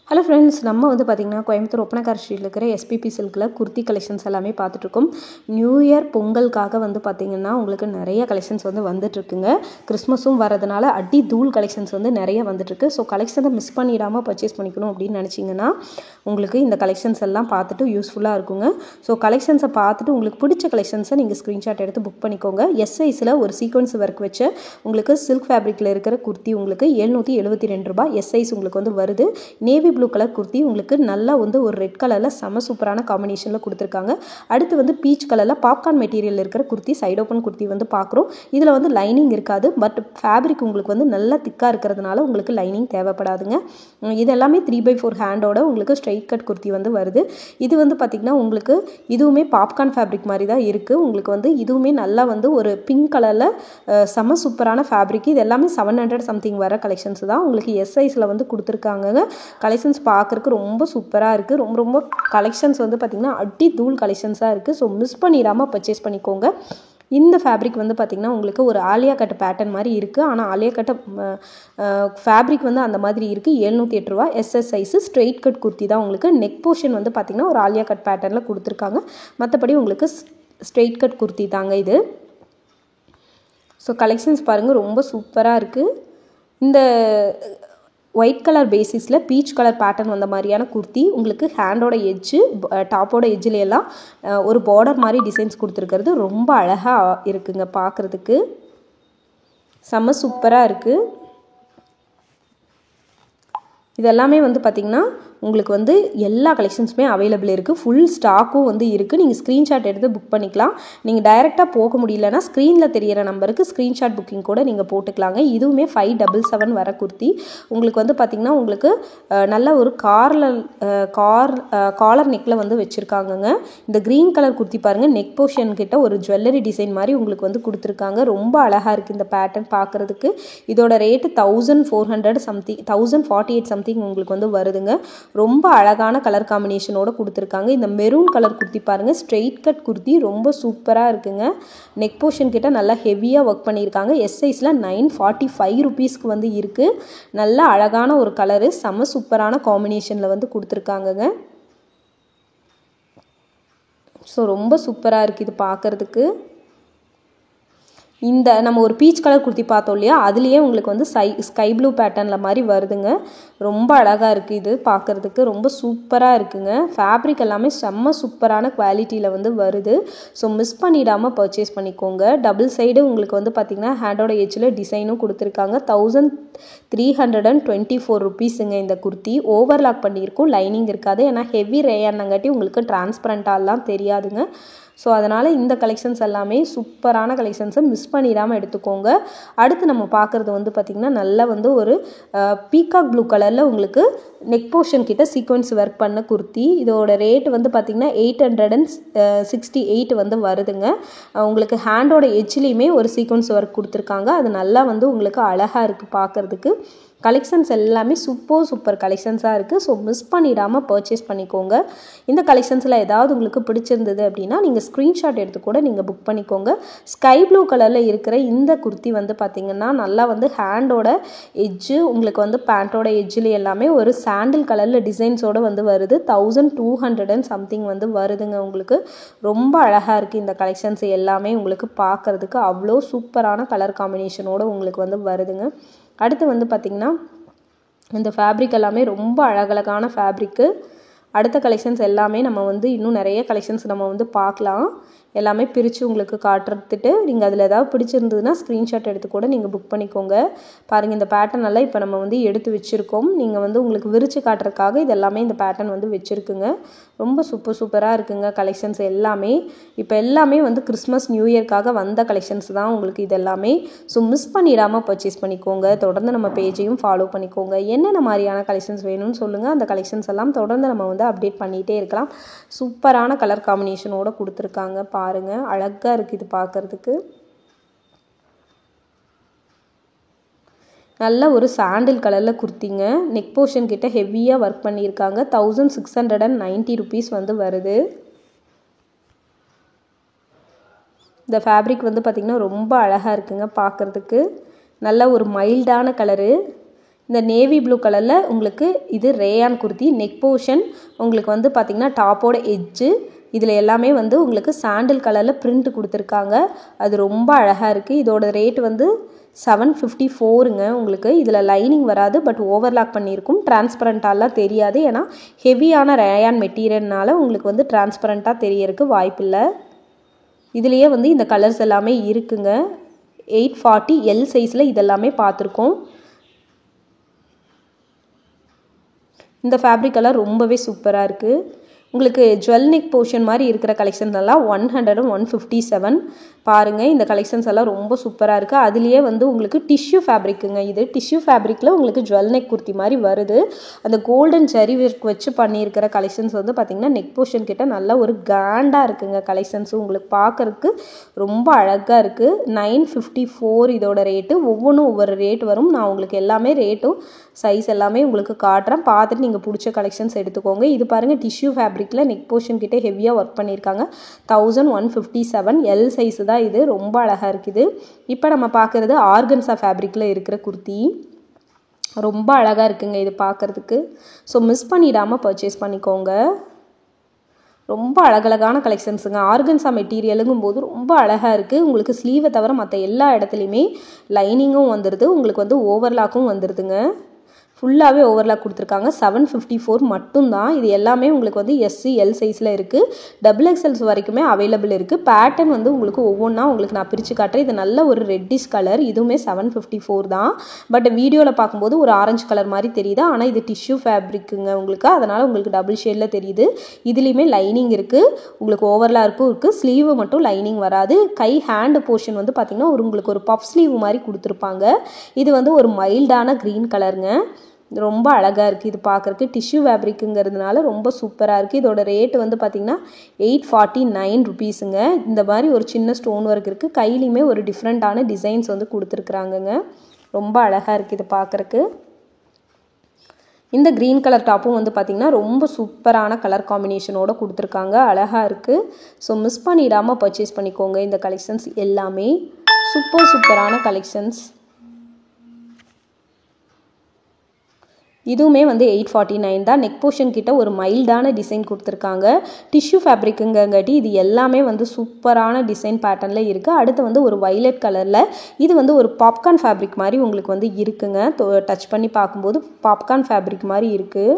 Hello friends, நம்ம வந்து பார்த்திங்கன்னா கோயம்புத்தூர் ஒப்பனக்கார ஸ்ட்ரீட்டில் இருக்கிற எஸ்பிபி சில்கில் குர்த்தி கலெக்ஷன்ஸ் எல்லாமே பார்த்துட்ருக்கோம். நியூ இயர் பொங்கலுக்காக வந்து பார்த்திங்கன்னா உங்களுக்கு நிறைய கலெக்ஷன்ஸ் வந்து வந்துட்டுருக்குங்க. கிறிஸ்மஸும் வரதுனால அடி தூள் கலெக்ஷன்ஸ் வந்து நிறைய வந்துட்டுருக்கு. ஸோ கலெக்ஷனை மிஸ் பண்ணிடாமல் பர்ச்சேஸ் பண்ணிக்கணும் அப்படின்னு நினச்சிங்கன்னா உங்களுக்கு இந்த கலெக்ஷன்ஸ் எல்லாம் பார்த்துட்டு யூஸ்ஃபுல்லாக இருக்குங்க. ஸோ கலெக்ஷன்ஸை பார்த்துட்டு உங்களுக்கு பிடிச்ச கலெக்ஷன்ஸை நீங்கள் ஸ்க்ரீன்ஷாட் எடுத்து புக் பண்ணிக்கோங்க. எஸ் சைஸில் ஒரு சீக்வன்ஸ் ஒர்க் வச்ச உங்களுக்கு சில்க் ஃபேப்ரிக்கில் இருக்கிற குர்த்தி உங்களுக்கு ₹772. எஸ் சைஸ் உங்களுக்கு வந்து வருது. நேவி ப்ளூ கலர் குர்த்தி உங்களுக்கு நல்லா வந்து ஒரு ரெட் கலரில் செம சூப்பரான காம்பினேஷனில் கொடுத்துருக்காங்க. அடுத்து வந்து பீச் கலரில் பாப்கார்ன் மெட்டீரியல் இருக்கிற குர்த்தி, சைட் ஓப்பன் குர்த்தி வந்து பார்க்குறோம். இதில் வந்து லைனிங் இருக்காது, பட் ஃபேப்ரிக் உங்களுக்கு வந்து நல்லா திக்காக இருக்கிறதுனால உங்களுக்கு லைனிங் தேவைப்படாதுங்க. இது எல்லாமே 3/4 ஹேண்டோட உங்களுக்கு ஸ்ட்ரைட் கட் குர்த்தி வந்து வருது. இது வந்து பார்த்திங்கன்னா உங்களுக்கு இதுவுமே பாப்கார்ன் ஃபேப்ரிக் மாதிரி தான் இருக்குது. உங்களுக்கு வந்து இதுவுமே நல்லா வந்து ஒரு பிங்க் கலரில் செம சூப்பரான ஃபேப்ரிக். இது எல்லாமே 700 சம்திங் வர கலெக்ஷன்ஸ் தான். உங்களுக்கு எஸ் சைஸில் வந்து கொடுத்துருக்காங்க. கலெக்ஷன்ஸ் பார்க்குறதுக்கு ரொம்ப சூப்பராக இருக்குது. ரொம்ப கலெக்ஷன்ஸ் வந்து பார்த்திங்கன்னா அடி தூள் கலெக்ஷன்ஸாக இருக்குது. ஸோ மிஸ் பண்ணிடாமல் பர்ச்சேஸ் பண்ணிக்கோங்க. இந்த ஃபேப்ரிக் வந்து பார்த்திங்கன்னா உங்களுக்கு ஒரு ஆலியா கட் பேட்டர்ன் மாதிரி இருக்குது. ஆனால் ஆலியா கட் ஃபேப்ரிக் வந்து அந்த மாதிரி இருக்குது. ₹708. SS size straight cut kurti தான். உங்களுக்கு நெக் போர்ஷன் வந்து பார்த்திங்கன்னா ஒரு ஆலியா கட் பேட்டர்னில் கொடுத்துருக்காங்க. மற்றபடி உங்களுக்கு ஸ்ட்ரெயிட் கட் குர்த்தி தாங்க இது. ஸோ கலெக்ஷன்ஸ் பாருங்கள், ரொம்ப சூப்பராக இருக்குது. இந்த ஒயிட் கலர் பேசிஸில் பீச் கலர் பேட்டர்ன் வந்த மாதிரியான குர்த்தி உங்களுக்கு ஹேண்டோட எட்ஜு டாப்போட எட்ஜில் எல்லாம் ஒரு பார்டர் மாதிரி டிசைன்ஸ் கொடுத்துருக்கிறது ரொம்ப அழகாக இருக்குங்க. பார்க்குறதுக்கு செம்ம சூப்பராக இருக்குது. இதெல்லாமே வந்து பார்த்திங்கன்னா உங்களுக்கு வந்து எல்லா கலெக்ஷன்ஸுமே அவைலபிள் இருக்குது. ஃபுல் ஸ்டாக்கும் வந்து இருக்குது. நீங்கள் ஸ்க்ரீன்ஷாட் எடுத்து புக் பண்ணிக்கலாம். நீங்கள் டைரெக்டாக போக முடியலன்னா ஸ்க்ரீனில் தெரியிற நம்பருக்கு ஸ்க்ரீன்ஷாட் புக்கிங் கூட நீங்கள் போட்டுக்கலாங்க. இதுவுமே 577 வர குர்த்தி உங்களுக்கு வந்து பார்த்திங்கன்னா உங்களுக்கு நல்ல ஒரு காலர் நெக்கில் வந்து வச்சுருக்காங்கங்க. இந்த க்ரீன் கலர் குர்த்தி பாருங்கள், நெக் போர்ஷன் கிட்ட ஒரு ஜுவல்லரி டிசைன் மாதிரி உங்களுக்கு வந்து கொடுத்துருக்காங்க. ரொம்ப அழகாக இருக்குது இந்த பேட்டர்ன் பார்க்குறதுக்கு. இதோட ரேட்டு 1400 சம்திங் 1048 சம்திங் உங்களுக்கு வந்து வருதுங்க. ரொம்ப அழகான கலர் காம்பினேஷனோட கொடுத்துருக்காங்க. இந்த மெரூன் கலர் குர்த்தி பாருங்கள், ஸ்ட்ரெயிட் கட் குர்த்தி ரொம்ப சூப்பராக இருக்குங்க. நெக் போர்ஷன் கிட்ட நல்லா ஹெவியாக ஒர்க் பண்ணியிருக்காங்க. எஸ் சைஸில் ₹945 வந்து இருக்குது. நல்ல அழகான ஒரு கலரு, செம்ம சூப்பரான காம்பினேஷனில் வந்து கொடுத்துருக்காங்கங்க. ஸோ ரொம்ப சூப்பராக இருக்குது இது பார்க்குறதுக்கு. இந்த நம்ம ஒரு பீச் கலர் குர்த்தி பார்த்தோம் இல்லையா, அதுலேயே உங்களுக்கு வந்து ஸ்கை ப்ளூ பேட்டர்னில் மாதிரி வருதுங்க. ரொம்ப அழகாக இருக்குது இது பார்க்குறதுக்கு. ரொம்ப சூப்பராக இருக்குங்க. ஃபேப்ரிக் எல்லாமே செம்ம சூப்பரான குவாலிட்டியில் வந்து வருது. ஸோ மிஸ் பண்ணிடாமல் பர்ச்சேஸ் பண்ணிக்கோங்க. டபுள் சைடு உங்களுக்கு வந்து பார்த்திங்கன்னா ஹேண்டோட எட்ஜில் டிசைனும் கொடுத்துருக்காங்க. ₹1324 இந்த குர்த்தி. ஓவர்லாக் பண்ணியிருக்கும், லைனிங் இருக்காது. ஏன்னா ஹெவி ரேயானங்காட்டி உங்களுக்கு டிரான்ஸ்பரண்ட்டாலாம் தெரியாதுங்க. ஸோ அதனால் இந்த கலெக்ஷன்ஸ் எல்லாமே சூப்பரான கலெக்ஷன்ஸை மிஸ் பண்ணிடாமல் எடுத்துக்கோங்க. அடுத்து நம்ம பார்க்குறது வந்து பார்த்திங்கன்னா நல்லா வந்து ஒரு பீகாக் ப்ளூ கலரில் உங்களுக்கு நெக் போர்ஷன் கிட்ட சீக்வன்ஸ் ஒர்க் பண்ண குர்த்தி. இதோட ரேட் வந்து பார்த்திங்கன்னா 868 வந்து வருதுங்க. உங்களுக்கு ஹேண்டோட எட்ஜ்லேயுமே ஒரு சீக்வன்ஸ் ஒர்க் கொடுத்துருக்காங்க. அது நல்லா வந்து உங்களுக்கு அழகாக இருக்குது பார்க்குறதுக்கு. கலெக்ஷன்ஸ் எல்லாமே சூப்பர் கலெக்ஷன்ஸாக இருக்குது. ஸோ மிஸ் பண்ணிடாமல் பர்ச்சேஸ் பண்ணிக்கோங்க. இந்த கலெக்ஷன்ஸில் ஏதாவது உங்களுக்கு பிடிச்சிருந்தது அப்படின்னா நீங்கள் ஸ்க்ரீன்ஷாட் எடுத்து கூட நீங்கள் புக் பண்ணிக்கோங்க. ஸ்கை ப்ளூ கலரில் இருக்கிற இந்த குர்த்தி வந்து பார்த்திங்கன்னா நல்லா வந்து ஹேண்டோட எட்ஜு உங்களுக்கு வந்து பேண்ட்டோட எட்ஜில் எல்லாமே ஒரு சாண்டில் கலரில் டிசைன்ஸோடு வந்து வருது. 1200 சம்திங் வந்து வருதுங்க. உங்களுக்கு ரொம்ப அழகாக இருக்குது இந்த கலெக்ஷன்ஸ் எல்லாமே. உங்களுக்கு பார்க்குறதுக்கு அவ்வளோ சூப்பரான கலர் காம்பினேஷனோடு உங்களுக்கு வந்து வருதுங்க. அடுத்து வந்து பார்த்திங்கன்னா இந்த ஃபேப்ரிக் எல்லாமே ரொம்ப அழகழகான ஃபேப்ரிக்கு. அடுத்த கலெக்ஷன்ஸ் எல்லாமே நம்ம வந்து இன்னும் நிறைய கலெக்ஷன்ஸ் நம்ம வந்து பார்க்கலாம். எல்லாமே பிரித்து உங்களுக்கு காட்டுறதுட்டு நீங்கள் அதில் ஏதாவது பிடிச்சிருந்ததுன்னா ஸ்க்ரீன்ஷாட் எடுத்து கூட நீங்கள் புக் பண்ணிக்கோங்க. பாருங்கள், இந்த பேட்டர்ன் எல்லாம் இப்போ நம்ம வந்து எடுத்து வச்சுருக்கோம். நீங்கள் வந்து உங்களுக்கு விரித்து காட்டுறதுக்காக இது எல்லாமே இந்த பேட்டர்ன் வந்து வச்சுருக்குங்க. ரொம்ப சூப்பராக இருக்குங்க கலெக்ஷன்ஸ் எல்லாமே. இப்போ எல்லாமே வந்து கிறிஸ்மஸ் நியூ இயர்க்காக வந்த கலெக்ஷன்ஸ் தான் உங்களுக்கு இது எல்லாமே. ஸோ மிஸ் பண்ணிடாமல் பர்ச்சேஸ் பண்ணிக்கோங்க. தொடர்ந்து நம்ம பேஜையும் ஃபாலோ பண்ணிக்கோங்க. என்னென்ன மாதிரியான கலெக்ஷன்ஸ் வேணும்னு சொல்லுங்கள். அந்த கலெக்ஷன்ஸ் எல்லாம் தொடர்ந்து நம்ம வந்து அப்டேட் பண்ணிகிட்டே இருக்கலாம். சூப்பரான கலர் காம்பினேஷனோடு கொடுத்துருக்காங்க. பாருங்கள், அழகாக இருக்குது இது பார்க்குறதுக்கு. நல்ல ஒரு சாண்டில் கலரில் குர்த்திங்க. நெக் போர்ஷன் கிட்ட ஹெவியாக ஒர்க் பண்ணியிருக்காங்க. ₹1690 வந்து வருது. இந்த ஃபேப்ரிக் வந்து பார்த்திங்கன்னா ரொம்ப அழகாக இருக்குங்க பார்க்குறதுக்கு. நல்ல ஒரு மைல்டான கலரு. இந்த நேவி ப்ளூ கலரில் உங்களுக்கு இது ரேயான் குர்த்தி. நெக் போர்ஷன் உங்களுக்கு வந்து பார்த்திங்கன்னா டாப்போட எட்ஜு இதில் எல்லாமே வந்து உங்களுக்கு சாண்டில் கலரில் பிரிண்ட் கொடுத்துருக்காங்க. அது ரொம்ப அழகாக இருக்குது. இதோட ரேட் வந்து 754ங்க. உங்களுக்கு இதில் லைனிங் வராது, பட் ஓவர்லாக் பண்ணியிருக்கும். டிரான்ஸ்பரண்ட்டாலாம் தெரியாது, ஏன்னா ஹெவியான ரேயான் மெட்டீரியல்னால உங்களுக்கு வந்து டிரான்ஸ்பரண்ட்டாக தெரியறதுக்கு வாய்ப்பில்லை. இதுலேயே வந்து இந்த கலர்ஸ் எல்லாமே இருக்குங்க. 840 L சைஸில் இதெல்லாமே பார்த்துருக்கோம். இந்த ஃபேப்ரிக் எல்லாம் ரொம்பவே சூப்பராக இருக்குது. உங்களுக்கு ஜுவல் நெக் போர்ஷன் மாதிரி இருக்கிற கலெக்ஷன்ஸ் எல்லாம் 100 and 157 பாருங்கள். இந்த கலெக்ஷன்ஸ் எல்லாம் ரொம்ப சூப்பராக இருக்குது. அதுலேயே வந்து உங்களுக்கு டிஷ்யூ ஃபேப்ரிக்குங்க. இது டிஷ்யூ ஃபேப்ரிக்கில் உங்களுக்கு ஜுவல் நெக் குர்த்தி மாதிரி வருது. அந்த கோல்டன் ஜரி ஒர்க் வச்சு பண்ணியிருக்கிற கலெக்ஷன்ஸ் வந்து பார்த்திங்கன்னா நெக் போர்ஷன் கிட்ட நல்ல ஒரு கிராண்டாக இருக்குங்க. கலெக்ஷன்ஸு உங்களுக்கு பார்க்குறதுக்கு ரொம்ப அழகாக இருக்குது. 954 இதோட ரேட்டு. ஒவ்வொன்றும் ஒவ்வொரு ரேட் வரும். நான் உங்களுக்கு எல்லாமே ரேட்டும் சைஸ் எல்லாமே உங்களுக்கு காட்டுறேன். பார்த்துட்டு நீங்கள் பிடிச்ச கலெக்ஷன்ஸ் எடுத்துக்கோங்க. இது பாருங்கள், டிஷ்யூ ஃபேப்ரிக்கில் நெக் போர்ஷன் கிட்டே ஹெவியாக ஒர்க் பண்ணியிருக்காங்க. 1157 L சைஸு தான் இது. ரொம்ப அழகாக இருக்குது. இப்போ நம்ம பார்க்குறது ஆர்கன்ஸா ஃபேப்ரிக்கில் இருக்கிற குர்த்தி. ரொம்ப அழகாக இருக்குங்க இது பார்க்குறதுக்கு. ஸோ மிஸ் பண்ணிடாமல் பர்ச்சேஸ் பண்ணிக்கோங்க. ரொம்ப அழகழகான கலெக்ஷன்ஸுங்க. ஆர்கன்ஸா மெட்டீரியலுங்கும் போது ரொம்ப அழகாக இருக்குது. உங்களுக்கு ஸ்லீவை தவிர மற்ற எல்லா இடத்துலையுமே லைனிங்கும் வந்துடுது. உங்களுக்கு வந்து ஓவர்லாக்கும் வந்துடுதுங்க. ஃபுல்லாகவே ஓவர்லாக் கொடுத்துருக்காங்க. 754 மட்டும்தான். இது எல்லாமே உங்களுக்கு வந்து SC L சைஸில் இருக்குது. XXL வரைக்குமே அவைலபிள் இருக்குது. பேட்டர்ன் வந்து உங்களுக்கு ஒவ்வொன்றா உங்களுக்கு நான் பிரித்து காட்டுறேன். இது நல்ல ஒரு ரெட்டிஷ் கலர். இதுவுமே 754 தான். பட் வீடியோவில் பார்க்கும்போது ஒரு ஆரஞ்சு கலர் மாதிரி தெரியுது. ஆனால் இது டிஷ்யூ ஃபேப்ரிக்குங்க உங்களுக்கு. அதனால் உங்களுக்கு டபுள் ஷேடில் தெரியுது. இதுலேயுமே லைனிங் இருக்குது. உங்களுக்கு ஓவர்லாக்கும் இருக்குது. ஸ்லீவு மட்டும் லைனிங் வராது. கை ஹேண்டு போர்ஷன் வந்து பார்த்திங்கன்னா உங்களுக்கு ஒரு பஃப் ஸ்லீவ் மாதிரி கொடுத்துருப்பாங்க. இது வந்து ஒரு மைல்டான க்ரீன் கலருங்க. ரொம்ப அழகாக இருக்குது. இது பார்க்குறக்கு டிஷ்யூ ஃபேப்ரிக்குங்கிறதுனால ரொம்ப சூப்பராக இருக்குது. இதோட ரேட்டு வந்து பார்த்திங்கன்னா 849 ருபீஸுங்க. இந்த மாதிரி ஒரு சின்ன ஸ்டோன் ஒர்க் இருக்குது. கையிலையுமே ஒரு டிஃப்ரெண்ட்டான டிசைன்ஸ் வந்து கொடுத்துருக்குறாங்கங்க. ரொம்ப அழகாக இருக்குது இது பார்க்குறக்கு. இந்த க்ரீன் கலர் டாப்பும் வந்து பார்த்திங்கன்னா ரொம்ப சூப்பரான கலர் காம்பினேஷனோடு கொடுத்துருக்காங்க. அழகாக இருக்குது. ஸோ மிஸ் பண்ணிடாமல் பர்ச்சேஸ் பண்ணிக்கோங்க. இந்த கலெக்ஷன்ஸ் எல்லாமே சூப்பரான கலெக்ஷன்ஸ். இதுவுமே வந்து 849 தான். நெக் போர்ஷன் கிட்ட ஒரு மைல்டான டிசைன் கொடுத்துருக்காங்க. டிஷ்யூ ஃபேப்ரிக்குங்காட்டி இது எல்லாமே வந்து சூப்பரான டிசைன் பேட்டர்னில் இருக்குது. அடுத்து வந்து ஒரு வைலட் கலரில் இது வந்து ஒரு பாப்கார்ன் ஃபேப்ரிக் மாதிரி உங்களுக்கு வந்து இருக்குங்க. டச் பண்ணி பார்க்கும்போது பாப்கார்ன் ஃபேப்ரிக் மாதிரி இருக்குது.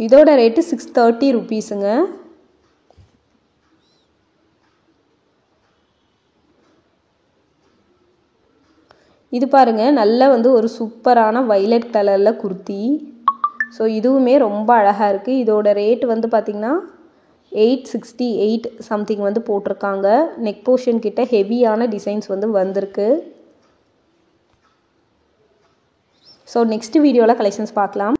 இதோட ரேட்டு 630 ருபீஸுங்க. இது பாருங்கள், நல்ல வந்து ஒரு சூப்பரான வைலட் கலரில் குர்த்தி. ஸோ இதுவுமே ரொம்ப அழகாக இருக்குது. இதோட ரேட் வந்து பார்த்திங்கன்னா 868 சம்திங் வந்து போட்டிருக்காங்க. நெக் போர்ஷன் கிட்ட ஹெவியான டிசைன்ஸ் வந்து வந்திருக்கு. ஸோ நெக்ஸ்ட் வீடியோவில் கலெக்ஷன்ஸ் பார்க்கலாம்.